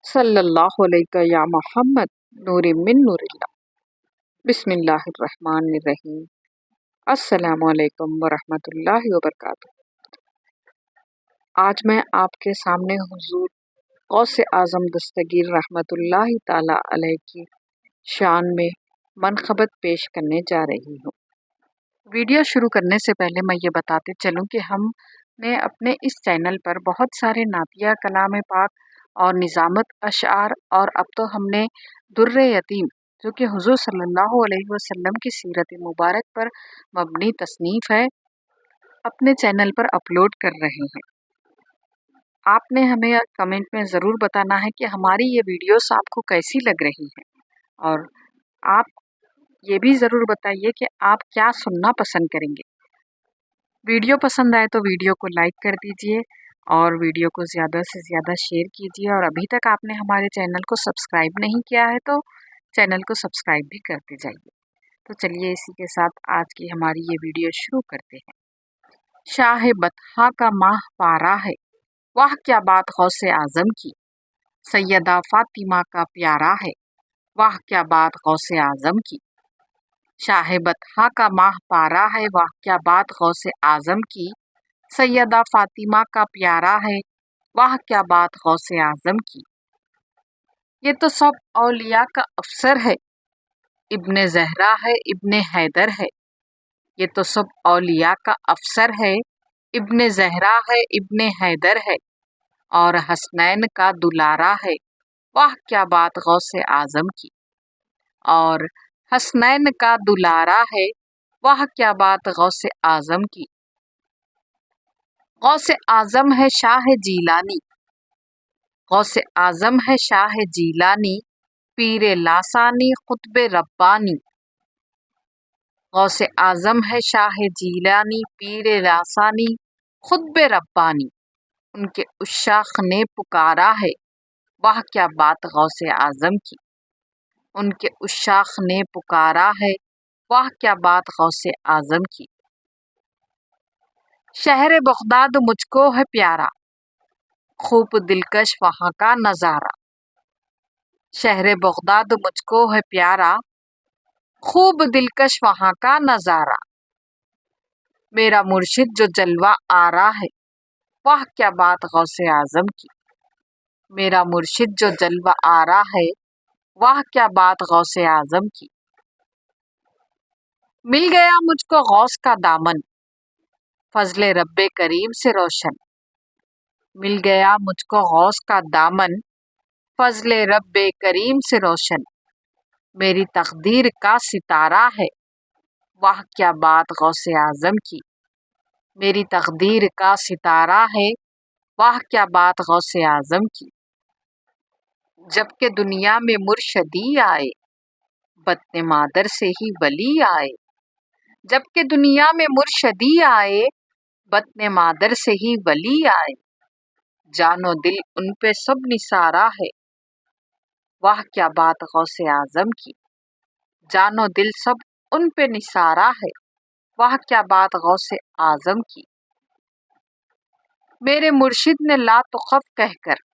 صلی اللہ علیہ یا محمد نور من نور اللہ۔ بسم اللہ الرحمن الرحیم۔ السلام علیکم ورحمۃ اللہ وبرکاتہ۔ آج میں آپ کے سامنے حضور غوث اعظم دستگیر رحمۃ اللہ تعالی علیہ کی شان میں منقبت پیش کرنے جا رہی ہوں۔ ویڈیو شروع کرنے سے پہلے میں یہ بتاتے چلوں کہ ہم نے اپنے اس چینل پر بہت سارے نعتیہ، کلام پاک اور نظامت اشعار، اور اب تو ہم نے در یتیم جو کہ حضور صلی اللہ علیہ وسلم کی سیرت مبارک پر مبنی تصنیف ہے، اپنے چینل پر اپلوڈ کر رہے ہیں۔ آپ نے ہمیں کمنٹ میں ضرور بتانا ہے کہ ہماری یہ ویڈیوز آپ کو کیسی لگ رہی ہیں، اور آپ یہ بھی ضرور بتائیے کہ آپ کیا سننا پسند کریں گے۔ ویڈیو پسند آئے تو ویڈیو کو لائک کر دیجئے اور ویڈیو کو زیادہ سے زیادہ شیئر کیجئے، اور ابھی تک آپ نے ہمارے چینل کو سبسکرائب نہیں کیا ہے تو چینل کو سبسکرائب بھی کرتے جائیے۔ تو چلیے اسی کے ساتھ آج کی ہماری یہ ویڈیو شروع کرتے ہیں۔ شاہ بطحاء کا ماہ پارا ہے، واہ کیا بات غوث اعظم کی، سیدہ فاطمہ کا پیارا ہے، واہ کیا بات غوث اعظم کی۔ شاہ بطحاء کا ماہ پارا ہے، واہ کیا بات غوث اعظم کی، سیدہ فاطمہ کا پیارا ہے، واہ کیا بات غوث اعظم کی۔ یہ تو سب اولیاء کا افسر ہے، ابن زہرا ہے، ابن حیدر ہے۔ یہ تو سب اولیاء کا افسر ہے، ابن زہرا ہے، ابن حیدر ہے، اور حسنین کا دلارا ہے، واہ کیا بات غوث اعظم کی۔ اور حسنین کا دلارا ہے، واہ کیا بات غوث اعظم کی۔ غوث اعظم ہے شاہ جیلانی، غوث اعظم ہے شاہ جیلانی، پیر لاسانی قطب ربانی۔ غوث اعظم ہے شاہ جیلانی، پیر لاسانی قطب ربانی۔ ان کے عشاق نے پکارا ہے، واہ کیا بات غوث اعظم کی۔ ان کے عشاق نے پکارا ہے، واہ کیا بات غوث اعظم کی۔ شہر بغداد مجھ کو ہے پیارا، خوب دلکش وہاں کا نظارہ۔ شہر بغداد مجھ کو ہے پیارا، خوب دلکش وہاں کا نظارہ۔ میرا مرشد جو جلوہ آرا ہے، واہ کیا بات غوث اعظم کی۔ میرا مرشد جو جلوہ آرا ہے، واہ کیا بات غوث اعظم کی۔ مل گیا مجھ کو غوث کا دامن، فضل رب کریم سے روشن۔ مل گیا مجھ کو غوث کا دامن، فضل رب کریم سے روشن۔ میری تقدیر کا ستارہ ہے، واہ کیا بات غوث اعظم کی۔ میری تقدیر کا ستارہ ہے، واہ کیا بات غوث اعظم کی۔ جب کہ دنیا میں مرشدی آئے، بطن مادر سے ہی ولی آئے۔ جب کہ دنیا میں مرشدی آئے، بطن مادر سے ہی ولی آئے۔ جان و دل ان پہ سب نثارا ہے، واہ کیا بات غوث اعظم کی۔ جان و دل سب ان پہ نثارا ہے، واہ کیا بات غوث اعظم کی۔ میرے مرشد نے لا تخف کہہ کر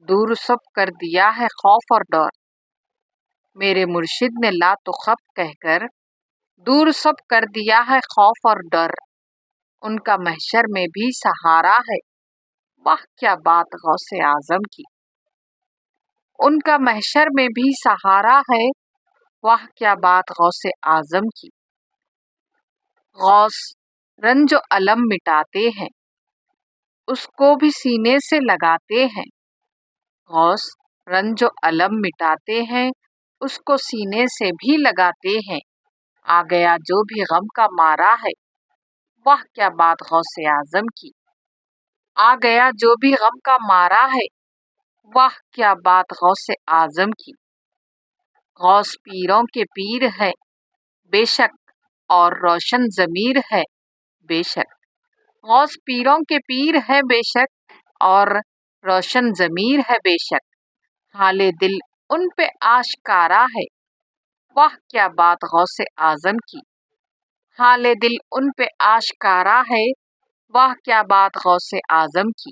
دور سب کر دیا ہے خوف اور ڈر۔ میرے مرشد نے لا تخف کہہ کر دور سب کر دیا ہے خوف اور ڈر۔ ان کا محشر میں بھی سہارا ہے، واہ کیا بات غوث اعظم کی۔ ان کا محشر میں بھی سہارا ہے، واہ کیا بات غوث اعظم کی۔ غوث رنج و الم مٹاتے ہیں، اس کو بھی سینے سے لگاتے ہیں۔ غوث رنج و الم مٹاتے ہیں، اس کو سینے سے بھی لگاتے ہیں۔ آ گیا جو بھی غم کا مارا ہے، واہ کیا بات غوث اعظم کی۔ آ گیا جو بھی غم کا مارا ہے، واہ کیا بات غوث اعظم کی۔ غوث پیروں کے پیر ہے بے شک، اور روشن ضمیر ہے بے شک۔ غوث پیروں کے پیر ہے بے شک، اور روشن ضمیر ہے بے شک۔ حال دل ان پہ آشکارا ہے، واہ کیا بات غوث اعظم کی۔ حال دل ان پہ آشکارا ہے، واہ کیا بات غوث اعظم کی۔